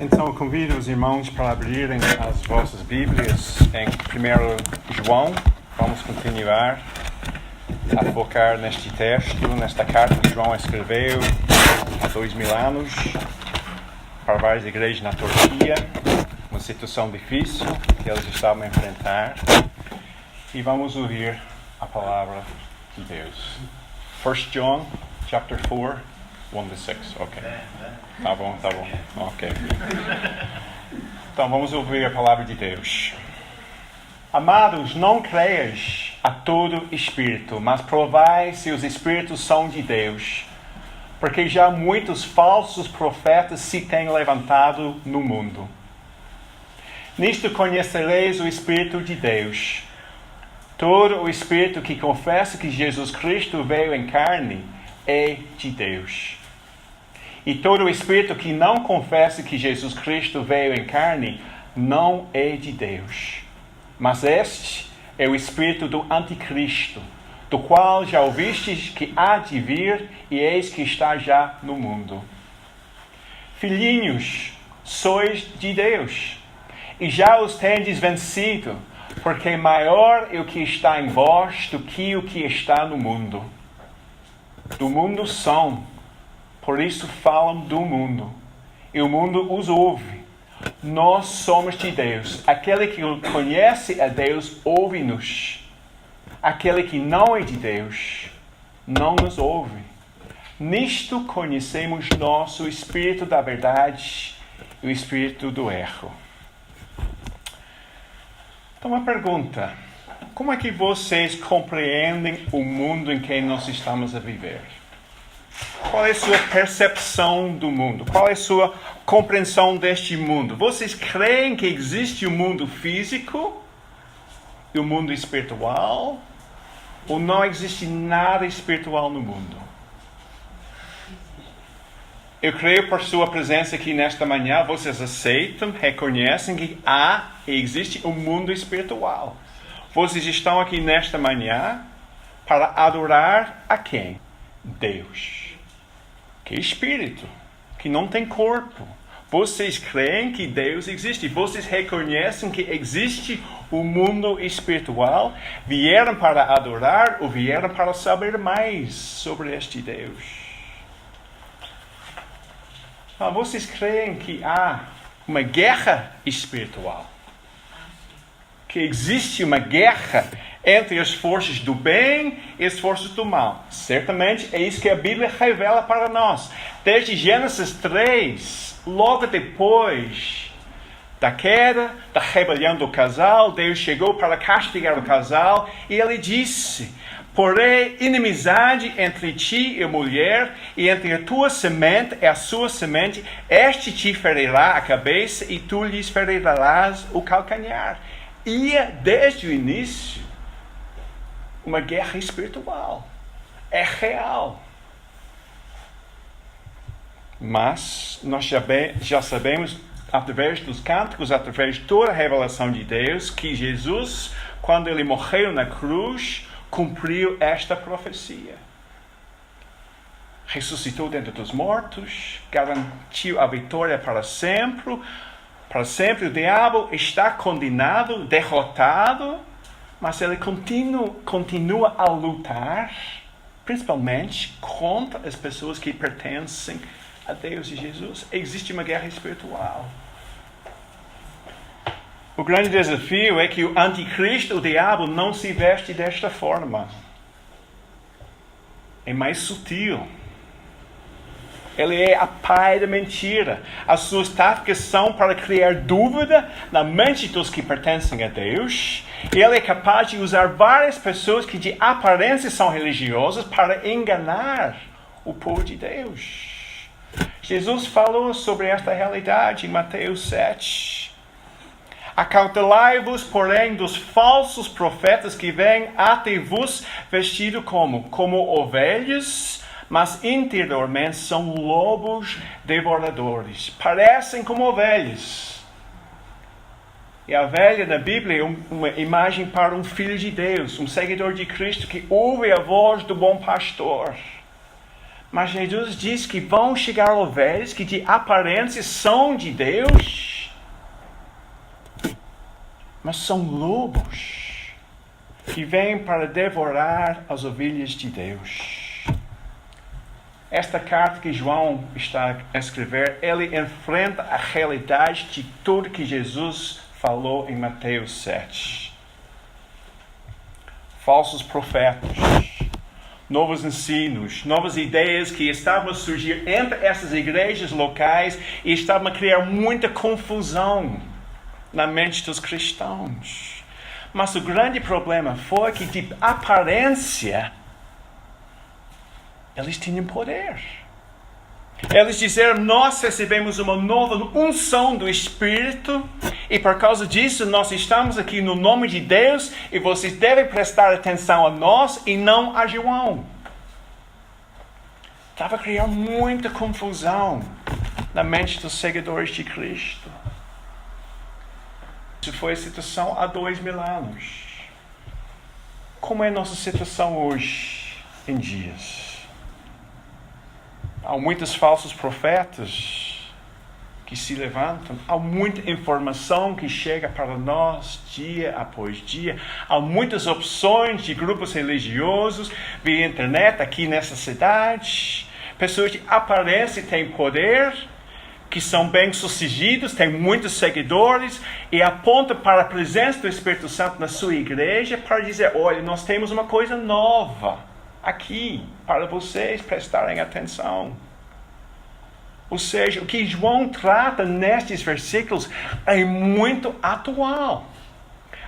Então, eu convido os irmãos para abrirem as vossas Bíblias em 1 João. Vamos continuar a focar neste texto, nesta carta que João escreveu há 2000 anos para várias igrejas na Turquia, uma situação difícil que eles estavam a enfrentar. E vamos ouvir a palavra de Deus. 1 John, chapter 4, 1-6. Ok. Tá bom. Ok. Então vamos ouvir a palavra de Deus. Amados, não creias a todo espírito, mas provai se os espíritos são de Deus, porque já muitos falsos profetas se têm levantado no mundo. Nisto conhecereis o Espírito de Deus. Todo o espírito que confessa que Jesus Cristo veio em carne é de Deus. E todo o espírito que não confessa que Jesus Cristo veio em carne não é de Deus. Mas este é o espírito do anticristo, do qual já ouvistes que há de vir e eis que está já no mundo. Filhinhos, sois de Deus, e já os tendes vencido, porque maior é o que está em vós do que o que está no mundo. Do mundo são, por isso falam do mundo, e o mundo os ouve. Nós somos de Deus. Aquele que conhece a Deus ouve-nos. Aquele que não é de Deus não nos ouve. Nisto conhecemos nós o espírito da verdade e o espírito do erro. Então, uma pergunta. Como é que vocês compreendem o mundo em que nós estamos a viver? Qual é a sua percepção do mundo? Qual é a sua compreensão deste mundo? Vocês creem que existe o mundo físico e o mundo espiritual? Ou não existe nada espiritual no mundo? Eu creio por sua presença aqui nesta manhã, vocês aceitam, reconhecem que há e existe um mundo espiritual. Vocês estão aqui nesta manhã para adorar a quem? Deus. Que é espírito, que não tem corpo. Vocês creem que Deus existe. Vocês reconhecem que existe o mundo espiritual. Vieram para adorar ou vieram para saber mais sobre este Deus. Vocês creem que há uma guerra espiritual. Que existe uma guerra entre as forças do bem e as forças do mal. Certamente é isso que a Bíblia revela para nós. Desde Gênesis 3, logo depois da queda, da rebelião do casal, Deus chegou para castigar o casal e ele disse: porém inimizade entre ti e a mulher, e entre a tua semente e a sua semente, este te ferirá a cabeça e tu lhes ferirás o calcanhar. E desde o início, uma guerra espiritual. É real. Mas nós já sabemos, através dos cânticos, através de toda a revelação de Deus, que Jesus, quando ele morreu na cruz, cumpriu esta profecia. Ressuscitou dentre dos mortos, garantiu a vitória para sempre. Para sempre o diabo está condenado, derrotado, mas ele continua a lutar, principalmente contra as pessoas que pertencem a Deus e Jesus. Existe uma guerra espiritual. O grande desafio é que o anticristo, o diabo, não se veste desta forma. É mais sutil. Ele é a pai da mentira. As suas táticas são para criar dúvida na mente dos que pertencem a Deus. E ele é capaz de usar várias pessoas que de aparência são religiosas para enganar o povo de Deus. Jesus falou sobre esta realidade em Mateus 7. Acautelai-vos, porém, dos falsos profetas que vêm até vos vestido como ovelhas, mas interiormente são lobos devoradores. Parecem como ovelhas. E a ovelha na Bíblia é uma imagem para um filho de Deus, um seguidor de Cristo que ouve a voz do bom pastor. Mas Jesus diz que vão chegar ovelhas que de aparência são de Deus, mas são lobos que vêm para devorar as ovelhas de Deus. Esta carta que João está a escrever, ele enfrenta a realidade de tudo que Jesus falou em Mateus 7. Falsos profetas, novos ensinos, novas ideias que estavam a surgir entre essas igrejas locais e estavam a criar muita confusão na mente dos cristãos. Mas o grande problema foi que, de aparência, eles tinham poder. Eles disseram: nós recebemos uma nova unção do Espírito e por causa disso nós estamos aqui no nome de Deus e vocês devem prestar atenção a nós e não a João. Estava a criar muita confusão na mente dos seguidores de Cristo. Isso foi a situação há 2000 anos. Como é a nossa situação hoje em dias? Há muitos falsos profetas que se levantam. Há muita informação que chega para nós dia após dia. Há muitas opções de grupos religiosos via internet aqui nessa cidade. Pessoas que aparecem têm poder, que são bem-sucedidos, têm muitos seguidores e apontam para a presença do Espírito Santo na sua igreja para dizer: olha, nós temos uma coisa nova aqui para vocês prestarem atenção. Ou seja, o que João trata nestes versículos é muito atual.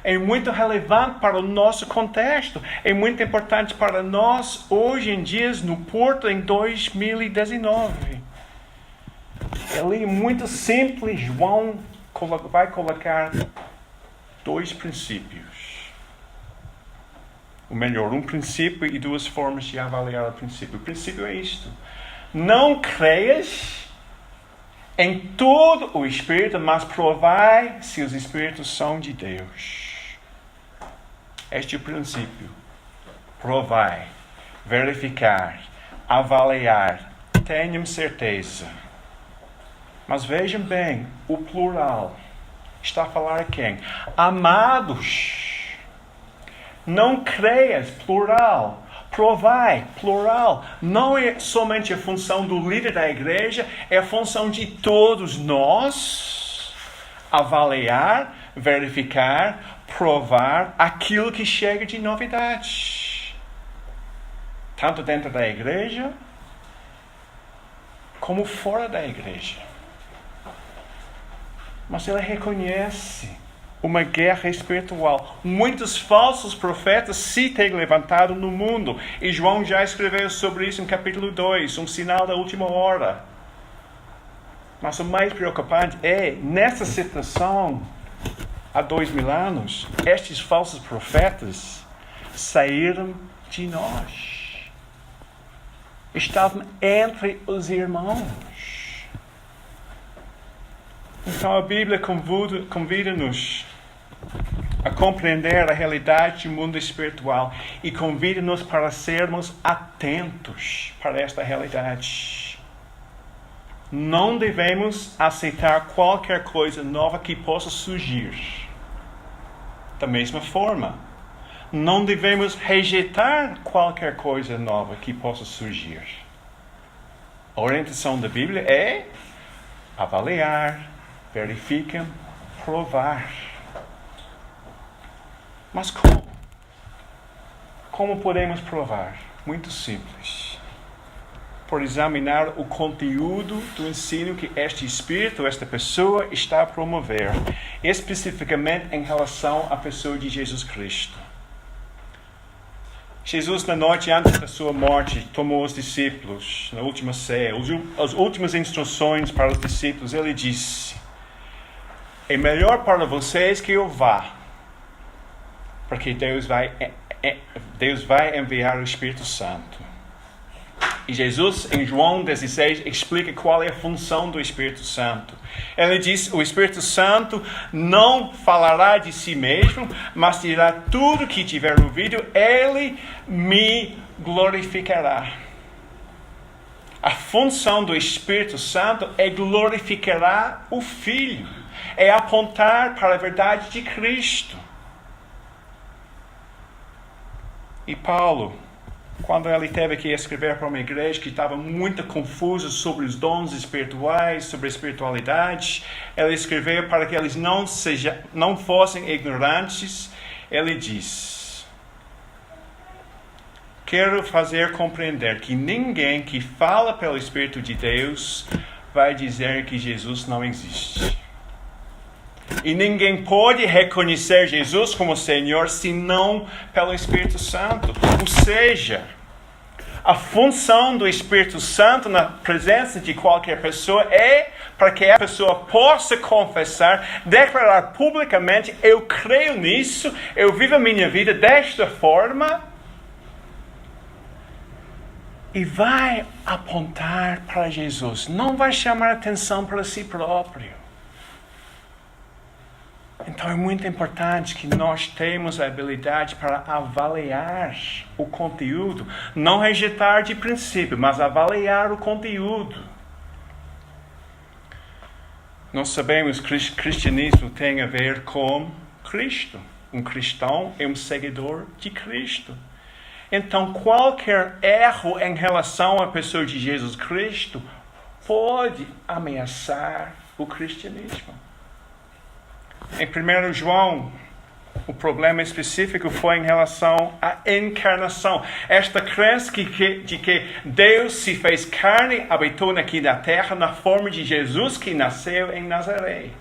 É muito relevante para o nosso contexto. É muito importante para nós hoje em dia no Porto em 2019. Ali, muito simples, João vai colocar 2 princípios. Ou melhor, um princípio e 2 formas de avaliar o princípio. O princípio é isto: não creias em todo o Espírito, mas provai se os Espíritos são de Deus. Este é o princípio. Provai, verificar, avaliar, tenham certeza. Mas vejam bem, o plural está a falar a quem? Amados. Não creias, plural. Provai, plural. Não é somente a função do líder da igreja, é a função de todos nós avaliar, verificar, provar aquilo que chega de novidade. Tanto dentro da igreja, como fora da igreja. Mas ele reconhece uma guerra espiritual. Muitos falsos profetas se têm levantado no mundo. E João já escreveu sobre isso em capítulo 2, um sinal da última hora. Mas o mais preocupante é, nessa situação, há 2000 anos, estes falsos profetas saíram de nós. Estavam entre os irmãos. Então a Bíblia convida-nos a compreender a realidade do mundo espiritual e convida-nos para sermos atentos para esta realidade. Não devemos aceitar qualquer coisa nova que possa surgir. Da mesma forma, não devemos rejeitar qualquer coisa nova que possa surgir. A orientação da Bíblia é avaliar, verificar, provar. Mas como? Como podemos provar? Muito simples. Por examinar o conteúdo do ensino que este espírito, esta pessoa está a promover, especificamente em relação à pessoa de Jesus Cristo. Jesus, na noite antes da sua morte, tomou os discípulos na última ceia, as últimas instruções para os discípulos. Ele disse: é melhor para vocês que eu vá, porque Deus vai enviar o Espírito Santo. E Jesus, em João 16, explica qual é a função do Espírito Santo. Ele diz: o Espírito Santo não falará de si mesmo, mas dirá tudo que tiver ouvido, ele me glorificará. A função do Espírito Santo é glorificar o Filho, é apontar para a verdade de Cristo. E Paulo, quando ele teve que escrever para uma igreja que estava muito confusa sobre os dons espirituais, sobre a espiritualidade, ele escreveu para que eles não fossem ignorantes. Ele diz: quero fazer compreender que ninguém que fala pelo Espírito de Deus vai dizer que Jesus não existe. E ninguém pode reconhecer Jesus como Senhor senão pelo Espírito Santo. Ou seja, a função do Espírito Santo na presença de qualquer pessoa é para que a pessoa possa confessar, declarar publicamente: eu creio nisso, eu vivo a minha vida desta forma, e vai apontar para Jesus. Não vai chamar atenção para si próprio. Então é muito importante que nós tenhamos a habilidade para avaliar o conteúdo. Não rejeitar de princípio, mas avaliar o conteúdo. Nós sabemos que o cristianismo tem a ver com Cristo. Um cristão é um seguidor de Cristo. Então qualquer erro em relação à pessoa de Jesus Cristo pode ameaçar o cristianismo. Em 1 João, o problema específico foi em relação à encarnação. Esta crença de que Deus se fez carne, habitou aqui na terra, na forma de Jesus que nasceu em Nazaré.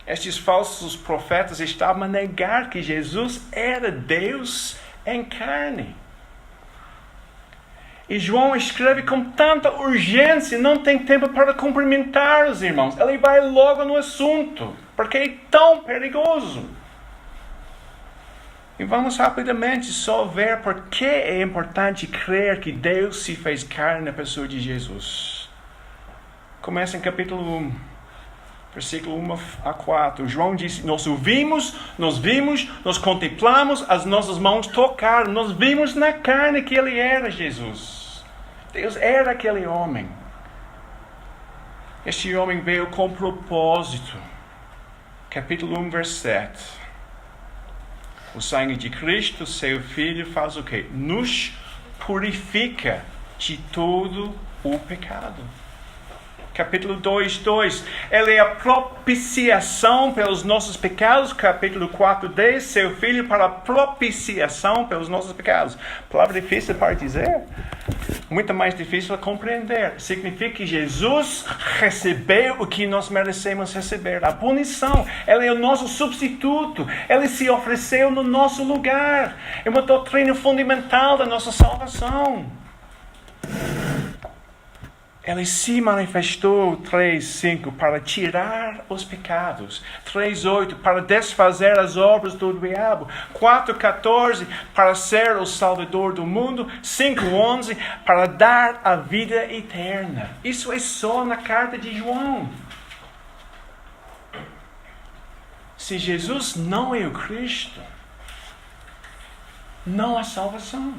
Estes falsos profetas estavam a negar que Jesus era Deus em carne. E João escreve com tanta urgência, não tem tempo para cumprimentar os irmãos. Ele vai logo no assunto, porque é tão perigoso. E vamos rapidamente só ver por que é importante crer que Deus se fez carne na pessoa de Jesus. Começa em capítulo 1, versículo 1 a 4. João diz: nós ouvimos, nós vimos, nós contemplamos, as nossas mãos tocaram, nós vimos na carne que ele era Jesus. Deus era aquele homem. Este homem veio com propósito. Capítulo 1, verso 7. O sangue de Cristo, seu Filho, faz o quê? Nos purifica de todo o pecado. Capítulo 2, 2. Ele é a propiciação pelos nossos pecados. Capítulo 4, 10. Seu Filho para a propiciação pelos nossos pecados. Palavra difícil para dizer. Muito mais difícil de compreender. Significa que Jesus recebeu o que nós merecemos receber. A punição. Ele é o nosso substituto. Ele se ofereceu no nosso lugar. É uma doutrina fundamental da nossa salvação. Ele se manifestou, 3:5, para tirar os pecados. 3:8, para desfazer as obras do diabo. 4:14, para ser o Salvador do mundo. 5:11, para dar a vida eterna. Isso é só na carta de João. Se Jesus não é o Cristo, não há salvação.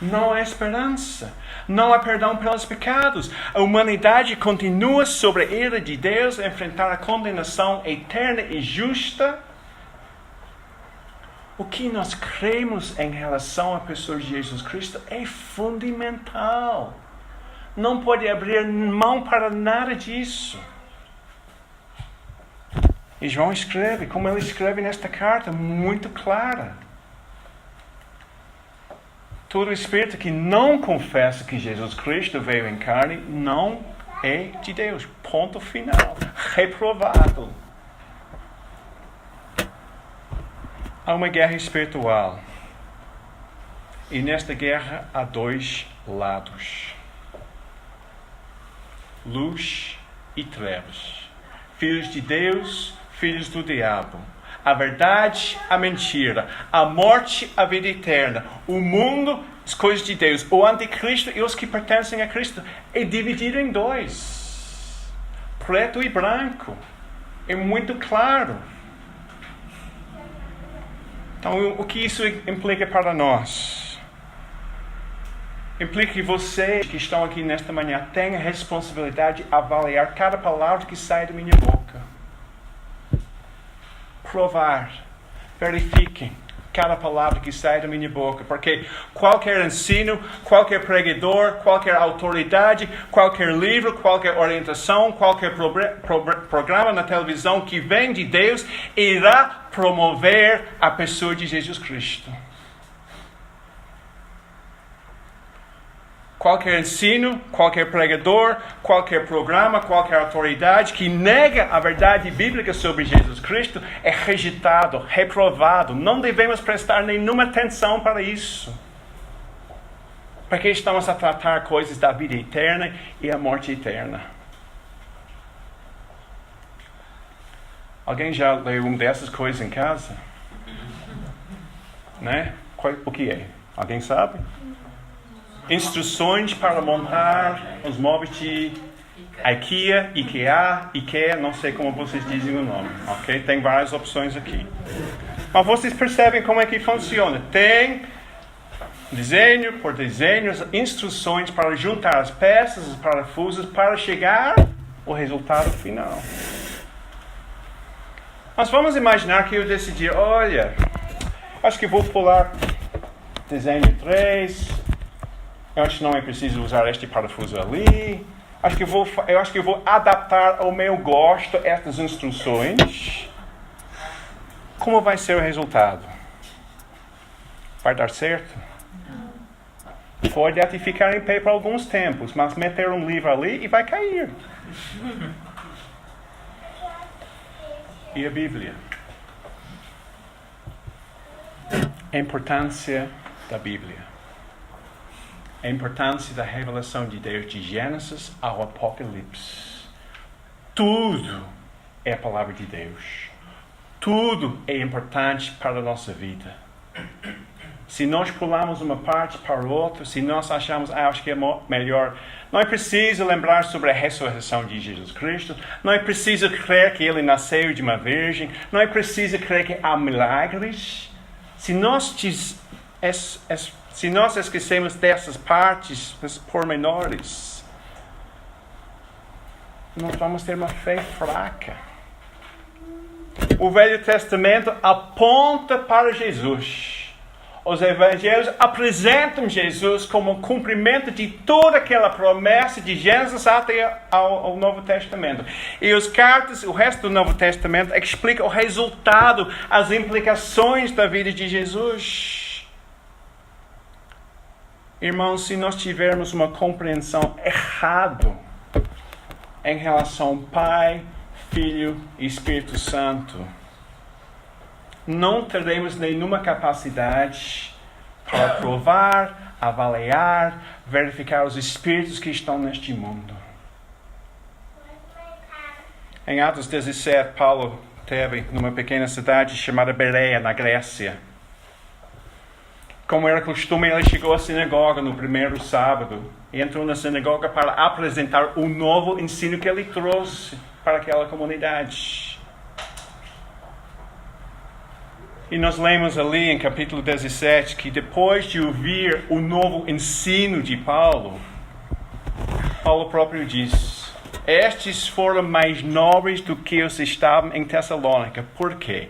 Não há esperança. Não há perdão pelos pecados. A humanidade continua sobre a ira de Deus a enfrentar a condenação eterna e justa. O que nós cremos em relação à pessoa de Jesus Cristo é fundamental. Não pode abrir mão para nada disso. E João escreve, como ele escreve nesta carta, muito clara. Todo espírito que não confessa que Jesus Cristo veio em carne não é de Deus. Ponto final. Reprovado. Há uma guerra espiritual. E nesta guerra há dois lados. Luz e trevas. Filhos de Deus, filhos do diabo. A verdade, a mentira. A morte, a vida eterna. O mundo, as coisas de Deus. O anticristo e os que pertencem a Cristo. É dividido em dois. Preto e branco. É muito claro. Então, o que isso implica para nós? Implica que vocês que estão aqui nesta manhã têm a responsabilidade de avaliar cada palavra que sai da minha boca. Provar, verifiquem cada palavra que sai da minha boca, porque qualquer ensino, qualquer pregador, qualquer autoridade, qualquer livro, qualquer orientação, qualquer programa na televisão que vem de Deus, irá promover a pessoa de Jesus Cristo. Qualquer ensino, qualquer pregador, qualquer programa, qualquer autoridade que nega a verdade bíblica sobre Jesus Cristo é rejeitado, reprovado. Não devemos prestar nenhuma atenção para isso. Porque estamos a tratar coisas da vida eterna e a morte eterna. Alguém já leu uma dessas coisas em casa? Né? O que é? Alguém sabe? Instruções para montar os móveis de IKEA, não sei como vocês dizem o nome, ok? Tem várias opções aqui. Mas vocês percebem como é que funciona. Tem desenho por desenho, instruções para juntar as peças, os parafusos, para chegar ao resultado final. Mas vamos imaginar que eu decidi, olha, acho que vou pular desenho 3... Eu acho que não é preciso usar este parafuso ali. Eu acho que eu vou adaptar ao meu gosto estas instruções. Como vai ser o resultado? Vai dar certo? Pode até ficar em pé por alguns tempos, mas meter um livro ali e vai cair. E a Bíblia? A importância da Bíblia. A importância da revelação de Deus de Gênesis ao Apocalipse. Tudo é a palavra de Deus. Tudo é importante para a nossa vida. Se nós pulamos uma parte para outra, se nós achamos, acho que é melhor, não é preciso lembrar sobre a ressurreição de Jesus Cristo, não é preciso crer que Ele nasceu de uma virgem, não é preciso crer que há milagres. Se nós esquecemos dessas partes, desses pormenores, nós vamos ter uma fé fraca. O Velho Testamento aponta para Jesus. Os evangelhos apresentam Jesus como o cumprimento de toda aquela promessa de Gênesis até ao Novo Testamento. E os cartas, o resto do Novo Testamento, explica o resultado, as implicações da vida de Jesus. Irmãos, se nós tivermos uma compreensão errada em relação ao Pai, Filho e Espírito Santo, não teremos nenhuma capacidade para provar, avaliar, verificar os espíritos que estão neste mundo. Em Atos 17, Paulo esteve numa pequena cidade chamada Bereia, na Grécia. Como era costume, ele chegou à sinagoga no primeiro sábado e entrou na sinagoga para apresentar o novo ensino que ele trouxe para aquela comunidade. E nós lemos ali em capítulo 17 que depois de ouvir o novo ensino de Paulo, Paulo próprio diz: estes foram mais nobres do que os estavam em Tessalônica. Por quê?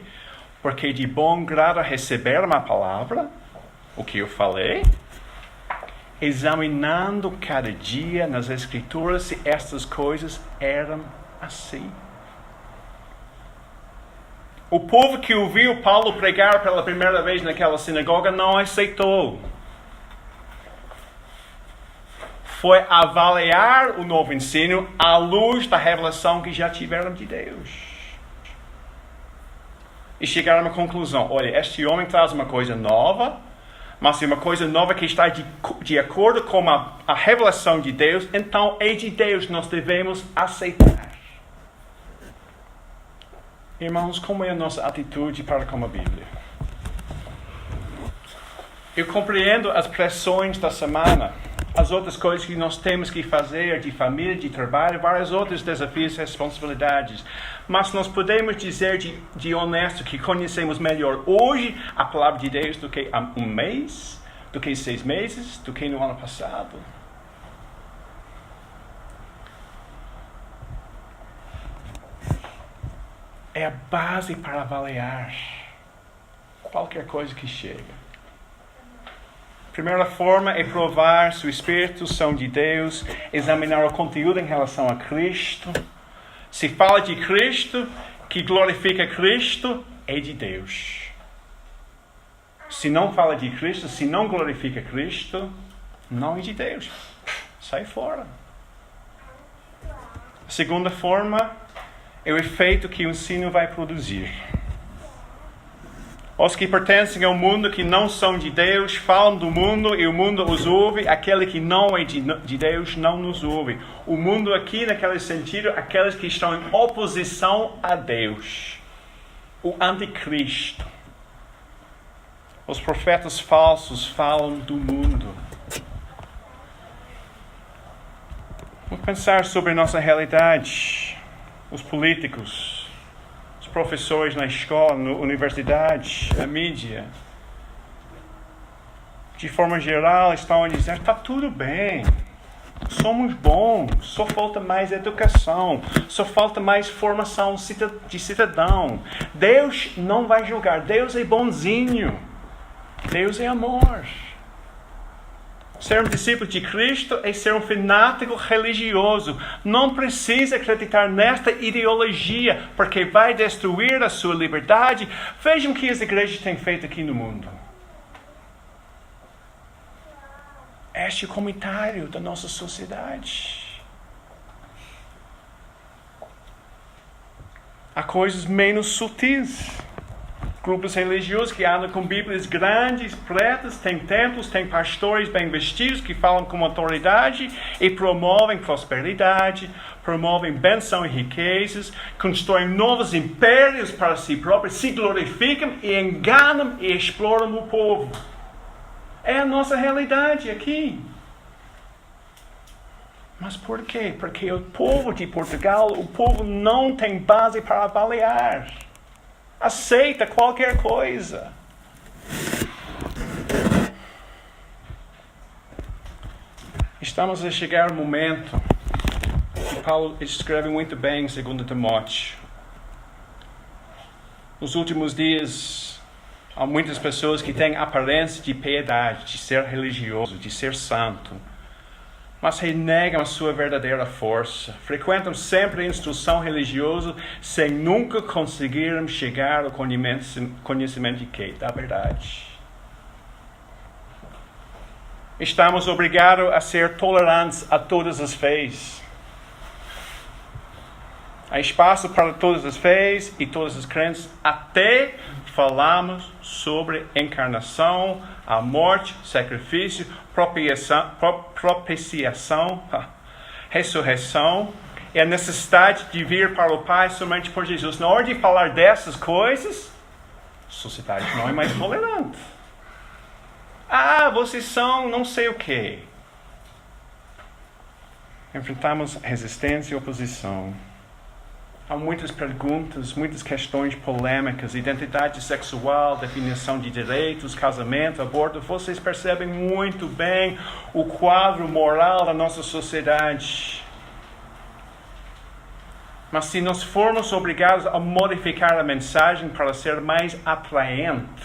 Porque de bom grado receberam a palavra, o que eu falei, examinando cada dia nas Escrituras se estas coisas eram assim. O povo que ouviu Paulo pregar pela primeira vez naquela sinagoga não aceitou. Foi avaliar o novo ensino à luz da revelação que já tiveram de Deus. E chegaram a uma conclusão: olha, este homem traz uma coisa nova, mas é uma coisa nova que está de acordo com a revelação de Deus, então é de Deus, nós devemos aceitar. Irmãos, como é a nossa atitude para com a Bíblia? Eu compreendo as pressões da semana, as outras coisas que nós temos que fazer, de família, de trabalho, vários outros desafios e responsabilidades. Mas nós podemos dizer de honesto que conhecemos melhor hoje a palavra de Deus do que há um mês, do que 6 meses, do que no ano passado. É a base para avaliar qualquer coisa que chega. Primeira forma é provar se o Espírito são de Deus, examinar o conteúdo em relação a Cristo. Se fala de Cristo, que glorifica Cristo, é de Deus. Se não fala de Cristo, se não glorifica Cristo, não é de Deus. Sai fora. A segunda forma é o efeito que o ensino vai produzir. Os que pertencem ao mundo, que não são de Deus, falam do mundo e o mundo os ouve. Aquele que não é de Deus não nos ouve. O mundo aqui, naquele sentido, aqueles que estão em oposição a Deus. O anticristo. Os profetas falsos falam do mundo. Vamos pensar sobre nossa realidade. Os políticos, professores na escola, na universidade, a mídia, de forma geral, estão a dizer: está tudo bem, somos bons, só falta mais educação, só falta mais formação de cidadão. Deus não vai julgar, Deus é bonzinho, Deus é amor. Ser um discípulo de Cristo é ser um fanático religioso. Não precisa acreditar nesta ideologia, porque vai destruir a sua liberdade. Vejam o que as igrejas têm feito aqui no mundo. Este é o comentário da nossa sociedade. Há coisas menos sutis. Grupos religiosos que andam com bíblias grandes, pretas, têm templos, têm pastores bem vestidos que falam com autoridade e promovem prosperidade, promovem bênção e riquezas, constroem novos impérios para si próprios, se glorificam e enganam e exploram o povo. É a nossa realidade aqui. Mas por quê? Porque o povo de Portugal, o povo não tem base para avaliar. Aceita qualquer coisa. Estamos a chegar ao momento que Paulo escreve muito bem em 2 Timóteo. Nos últimos dias, há muitas pessoas que têm aparência de piedade, de ser religioso, de ser santo, mas renegam a sua verdadeira força. Frequentam sempre a instrução religiosa sem nunca conseguirem chegar ao conhecimento de quê? Da verdade. Estamos obrigados a ser tolerantes a todas as fés. Há espaço para todas as fés e todas as crenças, até falamos sobre encarnação, a morte, sacrifício, propiciação, ressurreição e a necessidade de vir para o Pai somente por Jesus. Na hora de falar dessas coisas, a sociedade não é mais tolerante. Vocês são não sei o quê. Enfrentamos resistência e oposição. Há muitas perguntas, muitas questões polêmicas, identidade sexual, definição de direitos, casamento, aborto. Vocês percebem muito bem o quadro moral da nossa sociedade. Mas se nós formos obrigados a modificar a mensagem para ser mais atraente,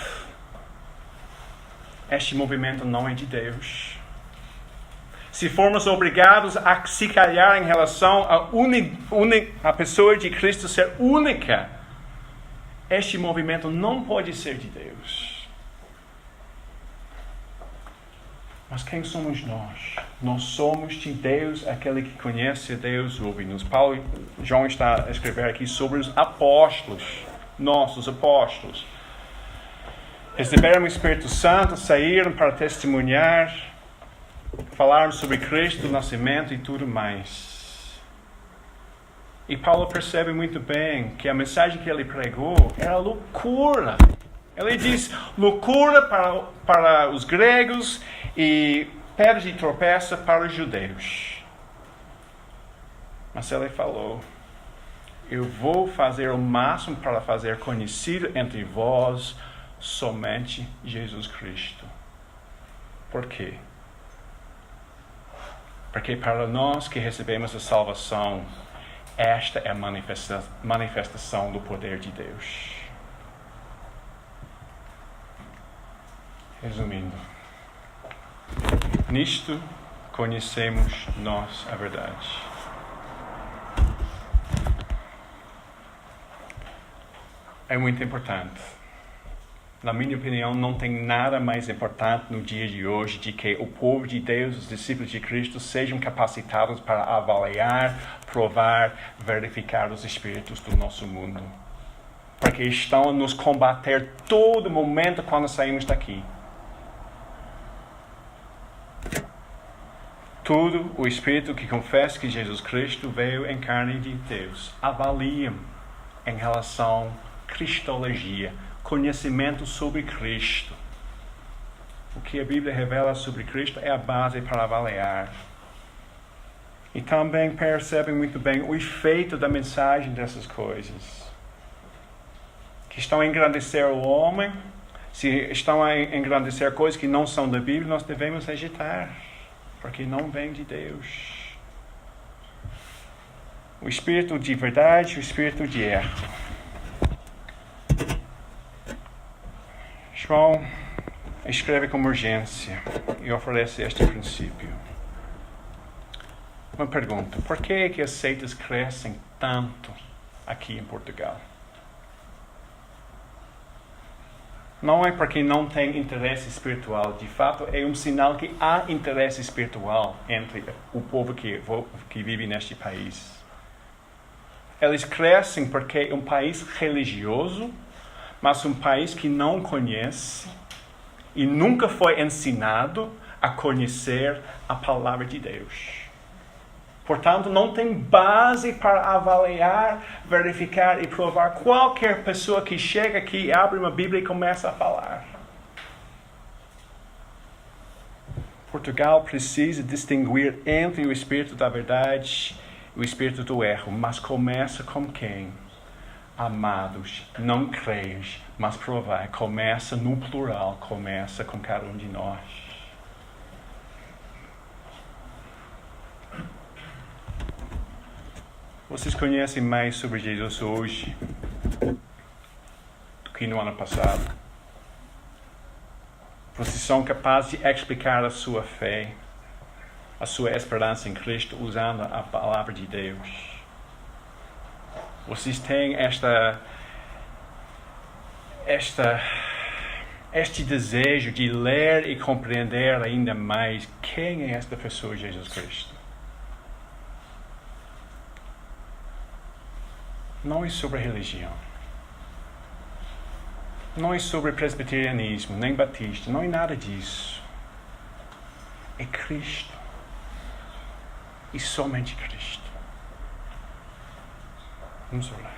este movimento não é de Deus. Se formos obrigados a se calhar em relação a pessoa de Cristo ser única, este movimento não pode ser de Deus. Mas quem somos nós? Nós somos de Deus, aquele que conhece a Deus, ouve-nos. João está a escrever aqui sobre os apóstolos, nossos apóstolos. Receberam o Espírito Santo, saíram para testemunhar, falaram sobre Cristo, o nascimento e tudo mais. E Paulo percebe muito bem que a mensagem que ele pregou era loucura. Ele diz loucura para os gregos e pedra de tropeço para os judeus. Mas ele falou: eu vou fazer o máximo para fazer conhecido entre vós somente Jesus Cristo. Por quê? Porque para nós que recebemos a salvação, esta é a manifestação do poder de Deus. Resumindo, nisto conhecemos nós a verdade. É muito importante. Na minha opinião, não tem nada mais importante no dia de hoje de que o povo de Deus, os discípulos de Cristo, sejam capacitados para avaliar, provar, verificar os espíritos do nosso mundo. Porque estão a nos combater todo momento quando saímos daqui. Tudo o espírito que confessa que Jesus Cristo veio em carne de Deus. Avaliam em relação à cristologia, conhecimento sobre Cristo. O que a Bíblia revela sobre Cristo é a base para avaliar. E também percebem muito bem o efeito da mensagem dessas coisas. Que estão a engrandecer o homem. Se estão a engrandecer coisas que não são da Bíblia, nós devemos rejeitar. Porque não vem de Deus. O espírito de verdade, o espírito de erro. João escreve com urgência e oferece este princípio. Uma pergunta: por que as seitas crescem tanto aqui em Portugal? Não é porque não tem interesse espiritual. De fato, é um sinal que há interesse espiritual entre o povo que vive neste país. Eles crescem porque é um país religioso, mas um país que não conhece e nunca foi ensinado a conhecer a palavra de Deus. Portanto, não tem base para avaliar, verificar e provar qualquer pessoa que chega aqui, abre uma Bíblia e começa a falar. Portugal precisa distinguir entre o espírito da verdade e o espírito do erro, mas começa com quem? Amados, não creias, mas provai. Começa no plural, começa com cada um de nós. Vocês conhecem mais sobre Jesus hoje do que no ano passado? Vocês são capazes de explicar a sua fé, a sua esperança em Cristo, usando a palavra de Deus? Vocês têm este desejo de ler e compreender ainda mais quem é esta pessoa, Jesus Cristo? Não é sobre religião. Não é sobre presbiterianismo, nem batista. Não é nada disso. É Cristo. E somente Cristo. Vamos orar.